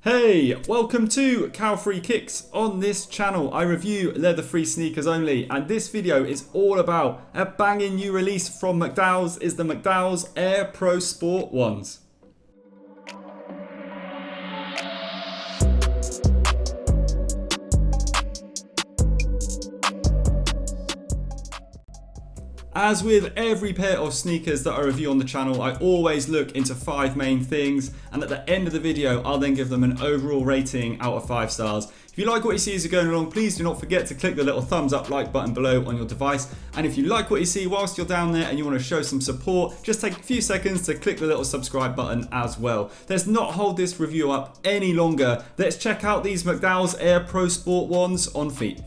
Hey, welcome to Cow-Free Kicks. On this channel I review leather-free sneakers only, and this video is all about a banging new release from MCDOWELL'S is the MCDOWELL'S Air Pro Sport ones. As with every pair of sneakers that I review on the channel, I always look into 5 main things, and at the end of the video I'll then give them an overall rating out of 5 stars. If you like what you see as you're going along, please do not forget to click the little thumbs up like button below on your device. And if you like what you see whilst you're down there and you want to show some support, just take a few seconds to click the little subscribe button as well. Let's not hold this review up any longer. Let's check out these MCDOWELL'S Air Pro Sport ones on feet.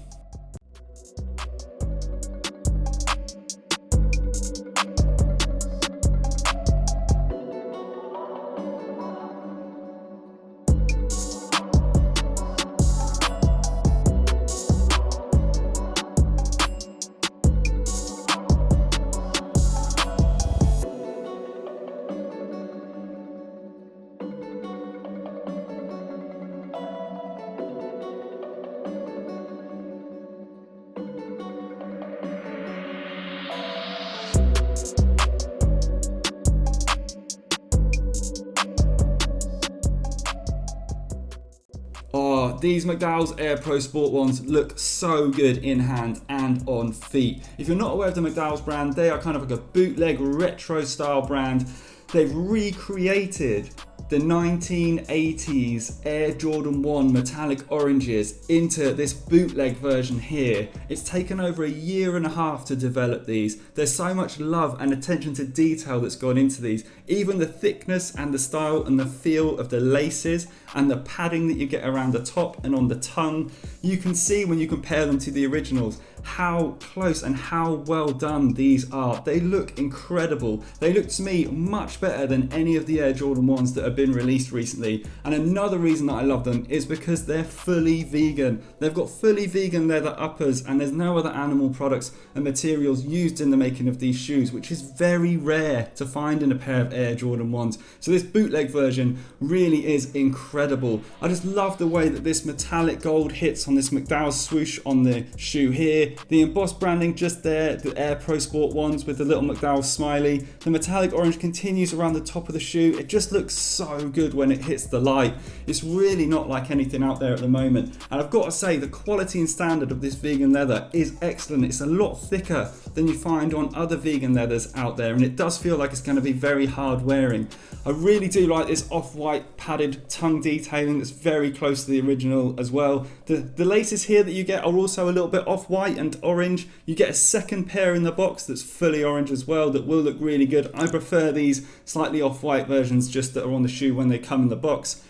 Oh, these MCDOWELL'S Air Pro Sport ones look so good in hand and on feet. If you're not aware of the MCDOWELL'S brand, they are kind of like a bootleg retro style brand. They've recreated the 1980s Air Jordan 1 metallic oranges into this bootleg version here. It's taken over a year and a half to develop these. There's so much love and attention to detail that's gone into these. Even the thickness and the style and the feel of the laces and the padding that you get around the top and on the tongue. You can see when you compare them to the originals how close and how well done these are. They look incredible. They look to me much better than any of the Air Jordan 1s that have been released recently. And another reason that I love them is because they're fully vegan. They've got fully vegan leather uppers, and there's no other animal products and materials used in the making of these shoes, which is very rare to find in a pair of Air Jordan 1s. So this bootleg version really is incredible. I just love the way that this metallic gold hits on this MCDOWELL'S swoosh on the shoe here. The embossed branding just there, the Air Pro Sport ones with the little MCDOWELL'S smiley. The metallic orange continues around the top of the shoe. It just looks so good when it hits the light. It's really not like anything out there at the moment. And I've got to say, the quality and standard of this vegan leather is excellent. It's a lot thicker than you find on other vegan leathers out there, and it does feel like it's going to be very hard wearing. I really do like this off-white padded tongue detailing that's very close to the original as well. The laces here that you get are also a little bit off-white and orange. You get a second pair in the box that's fully orange as well that will look really good. I prefer these slightly off-white versions just that are on the shoe when they come in the box.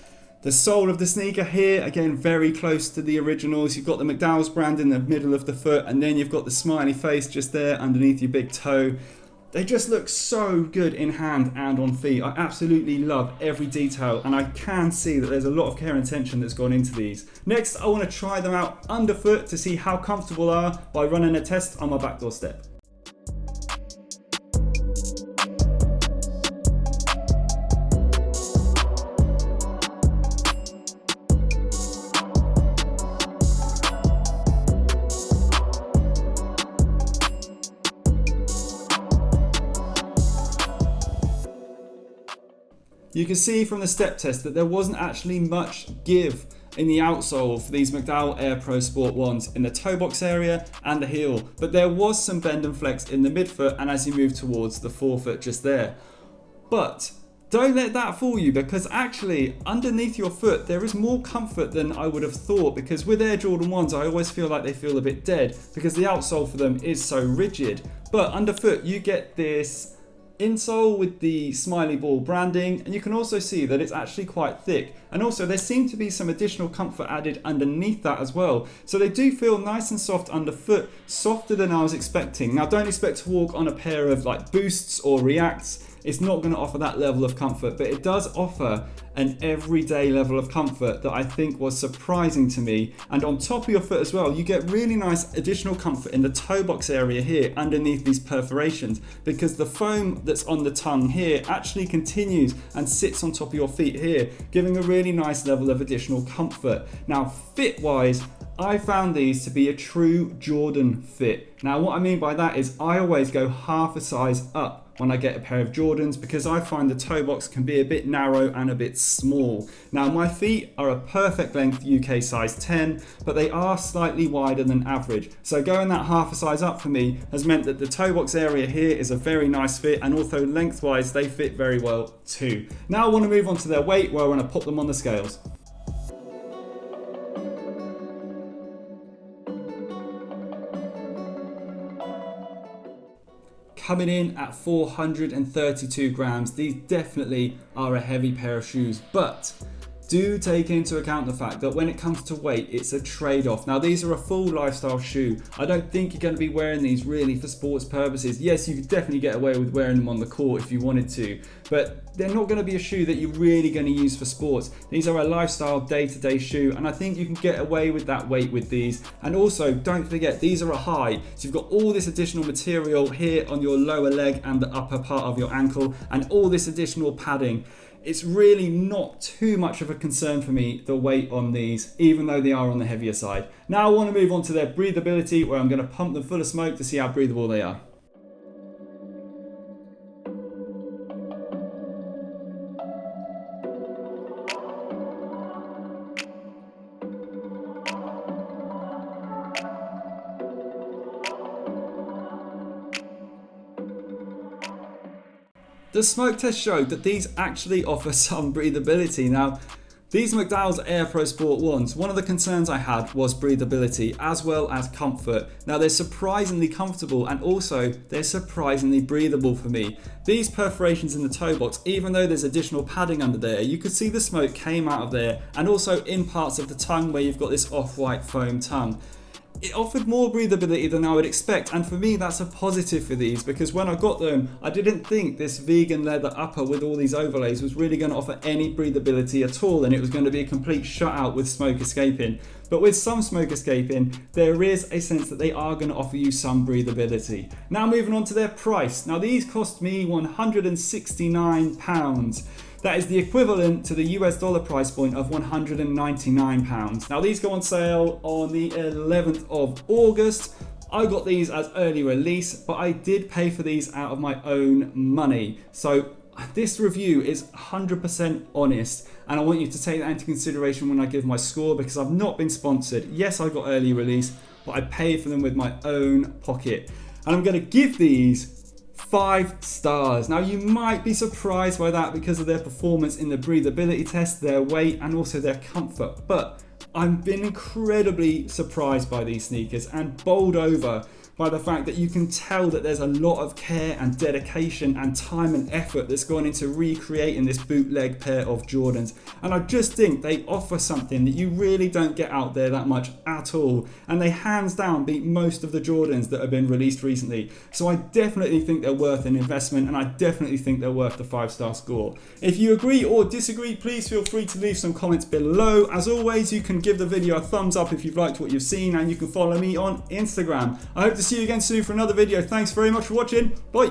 The sole of the sneaker here, again, very close to the originals. You've got the MCDOWELL'S brand in the middle of the foot, and then you've got the smiley face just there underneath your big toe. They just look so good in hand and on feet. I absolutely love every detail, and I can see that there's a lot of care and attention that's gone into these. Next, I want to try them out underfoot to see how comfortable they are by running a test on my back doorstep. You can see from the step test that there wasn't actually much give in the outsole for these MCDOWELL Air Pro Sport ones in the toe box area and the heel, but there was some bend and flex in the midfoot and as you move towards the forefoot just there. But don't let that fool you, because actually underneath your foot there is more comfort than I would have thought, because with Air Jordan 1s I always feel like they feel a bit dead because the outsole for them is so rigid. But underfoot you get this insole with the smiley ball branding, and you can also see that it's actually quite thick, and also there seems to be some additional comfort added underneath that as well, so they do feel nice and soft underfoot, softer than I was expecting. Now don't expect to walk on a pair of like Boosts or Reacts. it's not going to offer that level of comfort, but it does offer an everyday level of comfort that I think was surprising to me. And on top of your foot as well, you get really nice additional comfort in the toe box area here underneath these perforations, because the foam that's on the tongue here actually continues and sits on top of your feet here, giving a really nice level of additional comfort. Now, fit wise, I found these to be a true Jordan fit. Now, what I mean by that is I always go half a size up when I get a pair of Jordans, because I find the toe box can be a bit narrow and a bit small. Now, my feet are a perfect length UK size 10, but they are slightly wider than average. So going that half a size up for me has meant that the toe box area here is a very nice fit, and also lengthwise they fit very well too. Now I want to move on to their weight, where I want to put them on the scales. Coming in at 432 grams, these definitely are a heavy pair of shoes, but do take into account the fact that when it comes to weight, it's a trade-off. Now, these are a full lifestyle shoe. I don't think you're going to be wearing these really for sports purposes. Yes, you could definitely get away with wearing them on the court if you wanted to, but they're not going to be a shoe that you're really going to use for sports. These are a lifestyle day-to-day shoe, and I think you can get away with that weight with these. And also, don't forget, these are a high, so you've got all this additional material here on your lower leg and the upper part of your ankle, and all this additional padding. It's really not too much of a concern for me, the weight on these, even though they are on the heavier side. Now I want to move on to their breathability, where I'm going to pump them full of smoke to see how breathable they are. The smoke test showed that these actually offer some breathability. Now, these McDowell's Air Pro Sport ones, one of the concerns I had was breathability as well as comfort. Now, they're surprisingly comfortable, and also they're surprisingly breathable for me. These perforations in the toe box, even though there's additional padding under there, you could see the smoke came out of there, and also in parts of the tongue where you've got this off-white foam tongue. It offered more breathability than I would expect, and for me that's a positive for these, because when I got them I didn't think this vegan leather upper with all these overlays was really going to offer any breathability at all, and it was going to be a complete shutout with smoke escaping. But with some smoke escaping, there is a sense that they are going to offer you some breathability. Now moving on to their price. Now these cost me £169. That is the equivalent to the US dollar price point of £199. Now these go on sale on the 11th of August. I got these as early release, but I did pay for these out of my own money. So this review is 100% honest, and I want you to take that into consideration when I give my score, because I've not been sponsored. Yes, I got early release, but I paid for them with my own pocket. And I'm going to give these 5 stars. Now you might be surprised by that because of their performance in the breathability test, their weight, and also their comfort, but I've been incredibly surprised by these sneakers and bowled over by the fact that you can tell that there's a lot of care and dedication and time and effort that's gone into recreating this bootleg pair of Jordans. And I just think they offer something that you really don't get out there that much at all. And they hands down beat most of the Jordans that have been released recently. So I definitely think they're worth an investment, and I definitely think they're worth the 5-star score. If you agree or disagree, please feel free to leave some comments below. As always, you can give the video a thumbs up if you've liked what you've seen, and you can follow me on Instagram. I hope to see you again soon for another video. Thanks very much for watching. Bye.